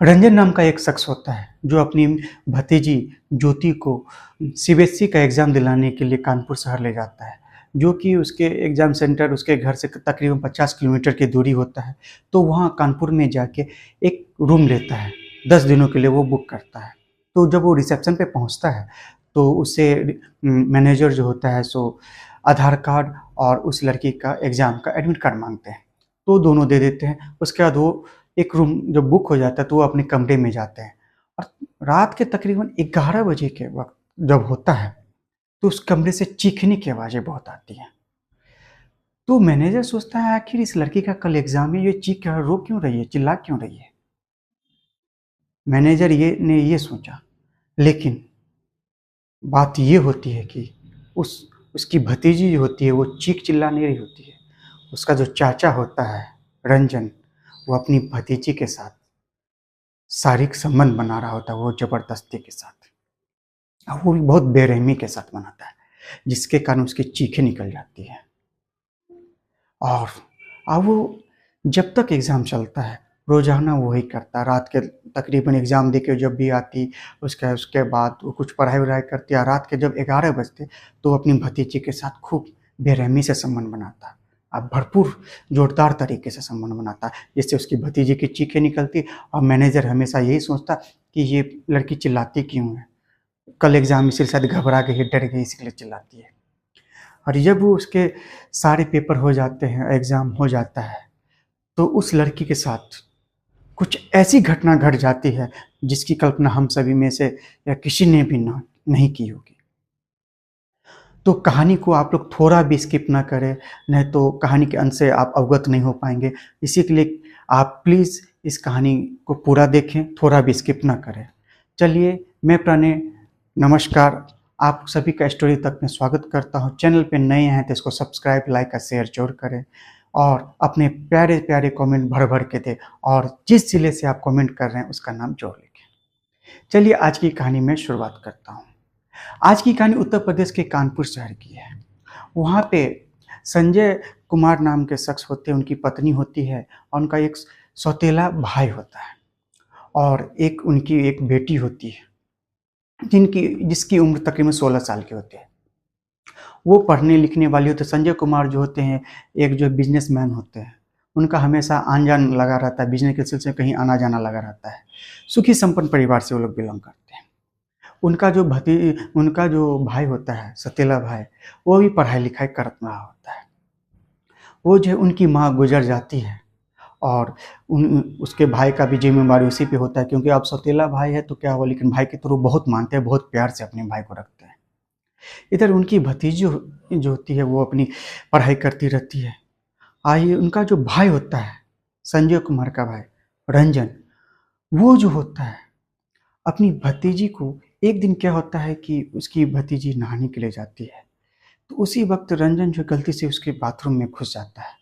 रंजन नाम का एक शख्स होता है जो अपनी भतीजी ज्योति को सीबीएसई का एग्ज़ाम दिलाने के लिए कानपुर शहर ले जाता है, जो कि उसके एग्ज़ाम सेंटर उसके घर से तकरीबन 50 किलोमीटर की दूरी होता है। तो वहाँ कानपुर में जाके एक रूम लेता है, 10 दिनों के लिए वो बुक करता है। तो जब वो रिसेप्शन पे पहुँचता है तो उससे मैनेजर जो होता है सो आधार कार्ड और उस लड़की का एग्ज़ाम का एडमिट कार्ड माँगते हैं, तो दोनों दे देते हैं। उसके बाद वो एक रूम जब बुक हो जाता है तो वो अपने कमरे में जाते हैं और रात के तकरीबन 11 बजे के वक़्त जब होता है, तो उस कमरे से चीखने की आवाज़ें बहुत आती हैं। तो मैनेजर सोचता है आखिर इस लड़की का कल एग्ज़ाम है, ये चीख क्या रो क्यों रही है, चिल्ला क्यों रही है? मैनेजर ये सोचा, लेकिन बात ये होती है कि उसकी भतीजी जो होती है वो चीख चिल्ला नहीं रही होती है। उसका जो चाचा होता है रंजन, वो अपनी भतीजी के साथ शारीरिक संबंध बना रहा होता है, वो ज़बरदस्ती के साथ। और वो भी बहुत बेरहमी के साथ बनाता है, जिसके कारण उसकी चीखें निकल जाती हैं। और अब वो जब तक एग्ज़ाम चलता है, रोज़ाना वही करता है। रात के तकरीबन एग्ज़ाम दे के जब भी आती, उसके बाद वो कुछ पढ़ाई-वढ़ाई करती और रात के जब 11 बजते, तो वो अपनी भतीजी के साथ खूब बेरहमी से संबंध बनाता। अब भरपूर ज़ोरदार तरीके से संबंध बनाता, जिससे उसकी भतीजी की चीखें निकलती और मैनेजर हमेशा यही सोचता कि ये लड़की चिल्लाती क्यों है? कल एग्ज़ाम में इसलिए शायद घबरा गई है, डर गई इसलिए चिल्लाती है। और जब वो उसके सारे पेपर हो जाते हैं, एग्ज़ाम हो जाता है, तो उस लड़की के साथ कुछ ऐसी घटना घट जाती है, जिसकी कल्पना हम सभी में से या किसी ने भी नहीं की होगी। तो कहानी को आप लोग थोड़ा भी स्किप ना करें, नहीं तो कहानी के अंत से आप अवगत नहीं हो पाएँगे। इसी के लिए आप प्लीज़ इस कहानी को पूरा देखें, थोड़ा भी स्किप ना करें। चलिए, मैं प्रणय, नमस्कार, आप सभी का स्टोरी तक में स्वागत करता हूँ। चैनल पे नए हैं तो इसको सब्सक्राइब, लाइक और शेयर ज़रूर करें और अपने प्यारे-प्यारे कमेंट भर-भर के दें और जिस ज़िले से आप कमेंट कर रहे हैं उसका नाम ज़रूर लिखें। चलिए आज की कहानी में शुरुआत करता हूँ। आज की कहानी उत्तर प्रदेश के कानपुर शहर की है। वहाँ पे संजय कुमार नाम के शख्स होते हैं, उनकी पत्नी होती है और उनका एक सौतेला भाई होता है और एक उनकी एक बेटी होती है, जिसकी उम्र तकरीबन 16 साल की होती है। वो पढ़ने लिखने वाली होती है। संजय कुमार जो होते हैं, एक जो बिज़नेसमैन होते हैं, उनका हमेशा आन-जान लगा रहता है, बिज़नेस के सिलसिले में कहीं आना-जाना लगा रहता है। सुखी संपन्न परिवार से वो लोग बिलॉन्ग करते हैं। उनका जो भाई होता है, सौतेला भाई, वो भी पढ़ाई-लिखाई कर रहा होता है। वो जो है उनकी माँ गुज़र जाती है और उसके भाई का भी ज़िम्मेवारी उसी पे होता है, क्योंकि अब सौतेला भाई है तो क्या हुआ, लेकिन भाई की तरह वो बहुत मानते हैं, बहुत प्यार से अपने भाई को रखते हैं। इधर उनकी भतीजी जो होती है वो अपनी पढ़ाई करती रहती है। आइए, उनका जो भाई होता है, संजय कुमार का भाई रंजन, वो जो होता है अपनी भतीजी को, एक दिन क्या होता है कि उसकी भतीजी नहाने के लिए जाती है, तो उसी वक़्त रंजन जो गलती से उसके बाथरूम में घुस जाता है।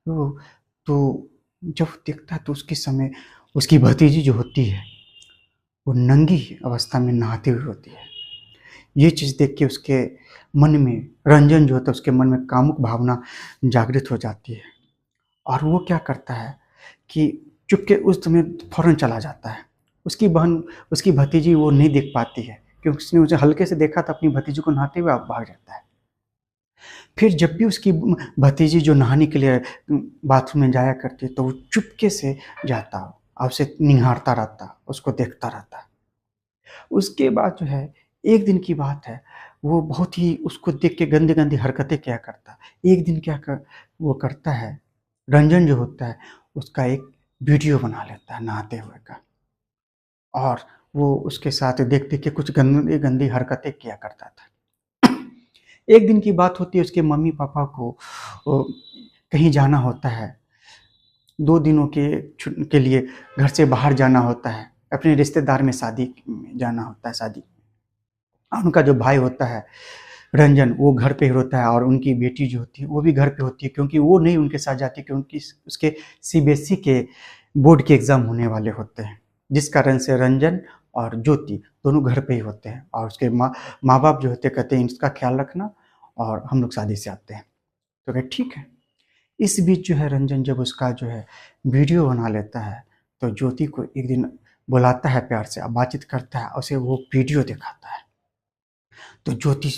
तो तो जब वो देखता है तो उसके समय उसकी भतीजी जो होती है, वो नंगी अवस्था में नहाती हुई होती है। ये चीज़ देख के उसके मन में, रंजन जो होता है उसके मन में कामुक भावना जागृत हो जाती है और वो क्या करता है कि चुपके उस समय फ़ौरन चला जाता है। उसकी भतीजी वो नहीं देख पाती है, क्योंकि उसने उसे हल्के से देखा था अपनी भतीजी को नहाते हुए, अब भाग जाता है। फिर जब भी उसकी भतीजी जो नहाने के लिए बाथरूम में जाया करती है, तो वो चुपके से जाता और उसे निहारता रहता, उसको देखता रहता। उसके बाद जो है, एक दिन की बात है, वो बहुत ही उसको देख के गंदी-गंदी हरकतें किया करता। एक दिन वो करता है, रंजन जो होता है, उसका एक वीडियो बना लेता है नहाते हुए का और वो उसके साथ देख-देख के कुछ गंदी-गंदी हरकतें किया करता था। एक दिन की बात होती है, उसके मम्मी-पापा को कहीं जाना होता है, 2 दिनों के लिए घर से बाहर जाना होता है, अपने रिश्तेदार में शादी में जाना होता है, शादी। और उनका जो भाई होता है रंजन, वो घर पे ही होता है और उनकी बेटी जो होती है वो भी घर पे होती है, क्योंकि वो नहीं उनके साथ जाती, क्योंकि उसके सीबीएसई के बोर्ड के एग्ज़ाम होने वाले होते हैं, जिस कारण से रंजन और ज्योति दोनों घर पे ही होते हैं और उसके माँ बाप जो होते हैं कहते हैं इसका ख्याल रखना और हम लोग शादी से आते हैं। तो कहे ठीक है। इस बीच जो है रंजन जब उसका जो है वीडियो बना लेता है, तो ज्योति को एक दिन बुलाता है प्यार से, अब बातचीत करता है, उसे वो वीडियो दिखाता है। तो ज्योति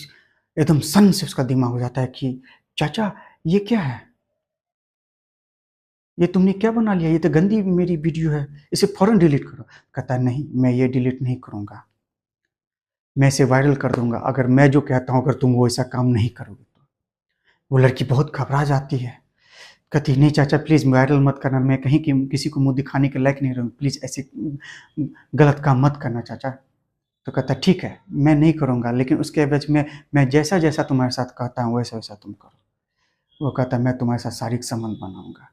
एकदम सन से उसका दिमाग हो जाता है कि चाचा ये क्या है? ये तुमने क्या बना लिया? ये तो गंदी मेरी वीडियो है, इसे फ़ौरन डिलीट करो। कहता है नहीं, मैं ये डिलीट नहीं करूँगा, मैं इसे वायरल कर दूँगा, अगर मैं जो कहता हूँ अगर तुम वो ऐसा काम नहीं करोगे तो। वो लड़की बहुत घबरा जाती है, कहती नहीं चाचा प्लीज़ वायरल मत करना, मैं कहीं की किसी को मुँह दिखाने के लायक नहीं रहूँ, प्लीज़ ऐसे गलत काम मत करना चाचा। तो कहता है ठीक है, मैं नहीं करूँगा, लेकिन उसके एवज़ में मैं जैसा-जैसा तुम्हारे साथ कहता हूँ वैसा-वैसा तुम करो। वो कहता है मैं तुम्हारे साथ शारीरिक संबंध बनाऊँगा।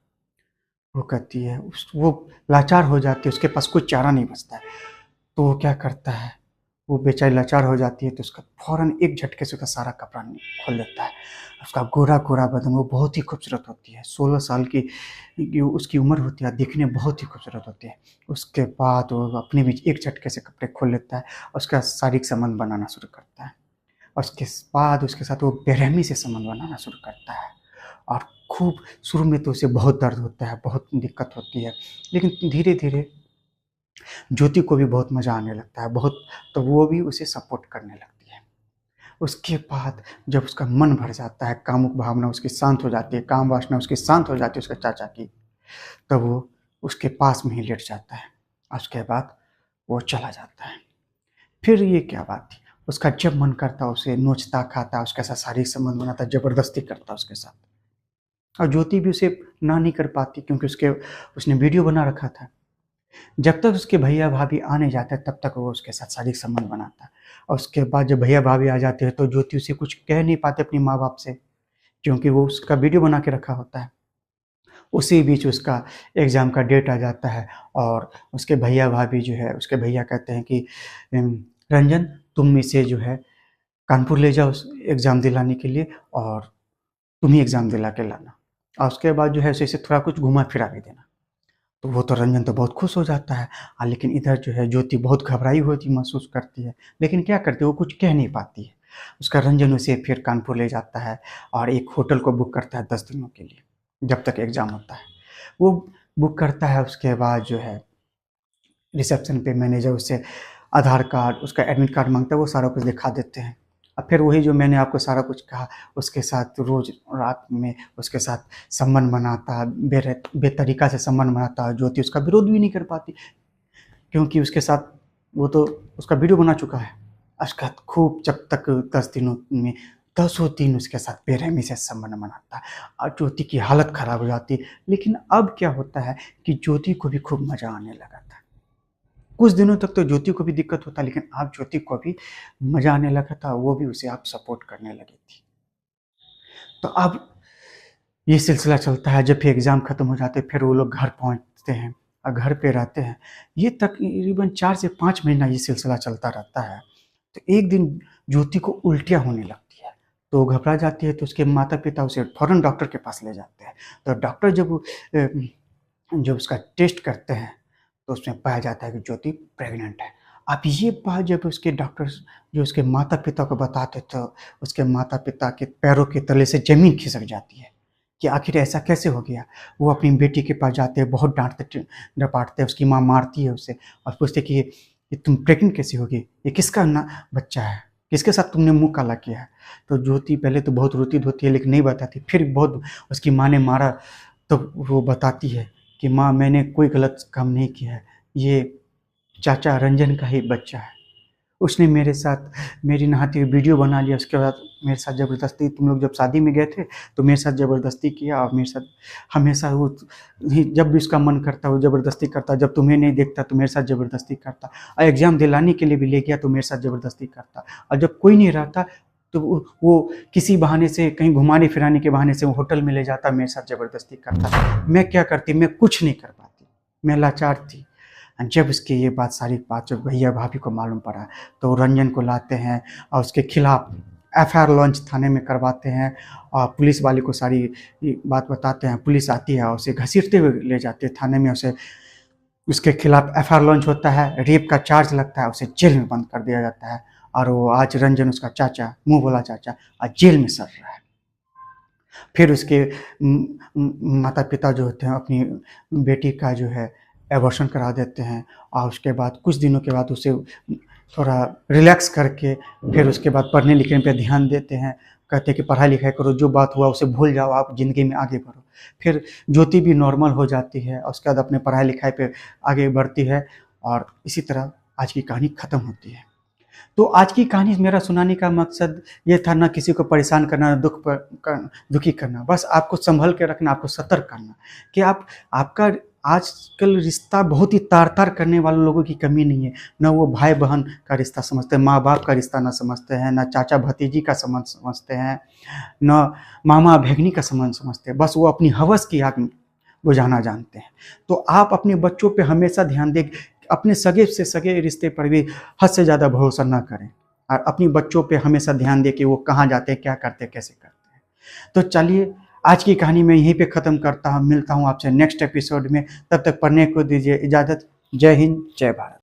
वो कहती है वो लाचार हो जाती है, उसके पास कोई चारा नहीं बचता है। तो वो क्या करता है, वो बेचारी लाचार हो जाती है तो उसका फ़ौरन एक झटके से उसका सारा कपड़ा खोल देता है। उसका गोरा-गोरा बदन, वो बहुत ही खूबसूरत होती है, 16 साल की उसकी उम्र होती है, दिखने में बहुत ही खूबसूरत होती है। उसके बाद वो अपने भी एक झटके से कपड़े खोल लेता है, और उसका शारीरिक संबंध बनाना शुरू करता है। और उसके बाद उसके साथ वो बेरहमी से संबंध बनाना शुरू करता है। और खूब शुरू में तो उसे बहुत दर्द होता है, बहुत दिक्कत होती है, लेकिन धीरे-धीरे ज्योति को भी बहुत मज़ा आने लगता है, बहुत, तो वो भी उसे सपोर्ट करने लगती है। उसके बाद जब उसका मन भर जाता है, कामुक भावना उसकी शांत हो जाती है, काम वासना उसकी शांत हो जाती है उसके चाचा की, तब वो उसके पास में ही लेट जाता है। उसके बाद वो चला जाता है। फिर ये क्या बात थी, उसका जब मन करता उसे नोचता, खाता, उसके साथ शारीरिक संबंध बनाता, ज़बरदस्ती करता उसके साथ। और ज्योति भी उसे ना नहीं कर पाती क्योंकि उसने वीडियो बना रखा था। जब तक उसके भैया-भाभी आ नहीं जाते तब तक वो उसके साथ शारीरिक संबंध बनाता है। और उसके बाद जब भैया-भाभी आ जाते हैं तो ज्योति उसे कुछ कह नहीं पाते अपने माँ-बाप से, क्योंकि वो उसका वीडियो बना के रखा होता है। उसी बीच उसका एग्ज़ाम का डेट आ जाता है और उसके भैया-भाभी जो है, उसके भैया कहते हैं कि उम, रंजन तुम इसे जो है कानपुर ले जाओ एग्ज़ाम दिलाने के लिए, और तुम ही एग्ज़ाम दिला के लाना। और उसके बाद जो है उसे थोड़ा कुछ घुमा-फिरा भी देना। तो वो तो रंजन तो बहुत खुश हो जाता है। लेकिन इधर जो है ज्योति बहुत घबराई हुई महसूस करती है, लेकिन क्या करती है वो कुछ कह नहीं पाती है। उसका रंजन उसे फिर कानपुर ले जाता है और एक होटल को बुक करता है 10 दिनों के लिए, जब तक एग्ज़ाम होता है। वो बुक करता है, उसके बाद जो है रिसेप्शन पे मैनेजर उससे आधार कार्ड, उसका एडमिट कार्ड माँगता है, वो सारा कुछ दिखा देते हैं। और फिर वही जो मैंने आपको सारा कुछ कहा, उसके साथ रोज़ रात में उसके साथ संबंध बनाता, बेतरीका से संबंध बनाता, ज्योति उसका विरोध भी नहीं कर पाती, क्योंकि उसके साथ वो तो उसका वीडियो बना चुका है। उसके बाद खूब जब तक 10 दिनों में दसों दिन उसके साथ बेरहमी से संबंध बनाता है और ज्योति की हालत ख़राब हो जाती है। लेकिन अब क्या होता है कि ज्योति को भी खूब मज़ा आने लगा था। कुछ दिनों तक तो ज्योति को भी दिक्कत होता, लेकिन अब ज्योति को भी मज़ा आने लगा था, वो भी उसे अब सपोर्ट करने लगी थी। तो अब ये सिलसिला चलता है, जब फिर एग्ज़ाम ख़त्म हो जाते हैं, फिर वो लोग घर पहुँचते हैं और घर पे रहते हैं। ये तकरीबन 4 से 5 महीना ये सिलसिला चलता रहता है। तो एक दिन ज्योति को उल्टियाँ होने लगती है, तो वो घबरा जाती है, तो उसके माता-पिता उसे फ़ौरन डॉक्टर के पास ले जाते हैं। तो डॉक्टर जब उसका टेस्ट करते हैं, तो उसमें पाया जाता है कि ज्योति प्रेग्नेंट है। अब ये बात जब उसके डॉक्टर्स जो उसके माता-पिता को बताते, तो उसके माता-पिता के पैरों के तले से ज़मीन खिसक जाती है कि आखिर ऐसा कैसे हो गया? वो अपनी बेटी के पास जाते हैं, बहुत डपाटते हैं, उसकी माँ मारती है उसे और पूछते हैं कि ये तुम प्रेग्नेंट कैसे हो गई? ये किसका ना बच्चा है? किसके साथ तुमने मुँह काला किया है? तो ज्योति पहले तो बहुत रोती-धोती है, लेकिन नहीं बताती। फिर बहुत उसकी माँ ने मारा, तो वो बताती है कि माँ मैंने कोई गलत काम नहीं किया है, ये चाचा रंजन का ही बच्चा है। उसने मेरे साथ मेरी नहाती हुई वीडियो बना लिया, उसके बाद मेरे साथ ज़बरदस्ती, तुम लोग जब शादी में गए थे, तो मेरे साथ ज़बरदस्ती किया और मेरे साथ हमेशा वो जब भी उसका मन करता वो ज़बरदस्ती करता, जब तुम्हें नहीं देखता तो मेरे साथ ज़बरदस्ती करता, और एग्ज़ाम दिलाने के लिए भी ले गया तो मेरे साथ ज़बरदस्ती करता, और जब कोई नहीं रहता तो वो किसी बहाने से कहीं घुमाने-फिराने के बहाने से वो होटल में ले जाता, मेरे साथ ज़बरदस्ती करता। मैं क्या करती? मैं कुछ नहीं कर पाती, मैं लाचार थी। जब उसकी ये बात सारी बात जब भैया-भाभी को मालूम पड़ा, तो रंजन को लाते हैं और उसके खिलाफ एफआईआर लॉन्च थाने में करवाते हैं और पुलिस वाले को सारी ये बात बताते हैं। पुलिस आती है और उसे घसीटते हुए ले जाते हैं थाने में, उसे उसके खिलाफ एफआईआर लॉन्च होता है, रेप का चार्ज लगता है, उसे जेल में बंद कर दिया जाता है और वो आज रंजन उसका चाचा, मुँह बोला चाचा, आज जेल में सड़ रहा है। फिर उसके माता-पिता जो होते हैं अपनी बेटी का जो है एबॉर्शन करा देते हैं और उसके बाद कुछ दिनों के बाद उसे थोड़ा रिलैक्स करके फिर उसके बाद पढ़ने लिखने पे ध्यान देते हैं। कहते हैं कि पढ़ाई लिखाई करो, जो बात हुआ उसे भूल जाओ, आप ज़िंदगी में आगे बढ़ो। फिर ज्योति भी नॉर्मल हो जाती है और उसके बाद अपने पढ़ाई लिखाई पे आगे बढ़ती है और इसी तरह आज की कहानी ख़त्म होती है। तो आज की कहानी मेरा सुनाने का मकसद ये था, ना किसी को परेशान करना, ना दुखी करना, बस आपको संभल के रखना, आपको सतर्क करना कि आपका आजकल रिश्ता बहुत ही तार-तार करने वाले लोगों की कमी नहीं है। ना वो भाई-बहन का रिश्ता समझते हैं, माँ-बाप का रिश्ता ना समझते हैं, ना चाचा-भतीजी का संबंध समझते हैं, ना मामा-भगिनी का संबंध समझते हैं। बस वो अपनी हवस की आग बुझाना जानते हैं। तो आप अपने बच्चों पे हमेशा ध्यान दें, अपने सगे से सगे रिश्ते पर भी हद से ज़्यादा भरोसा ना करें और अपनी बच्चों पे हमेशा ध्यान दें कि वो कहाँ जाते हैं, क्या करते हैं, कैसे करते हैं। तो चलिए, आज की कहानी मैं यहीं पे ख़त्म करता हूँ। मिलता हूँ आपसे नेक्स्ट एपिसोड में। तब तक पढ़ने को दीजिए इजाज़त। जय हिंद, जय भारत।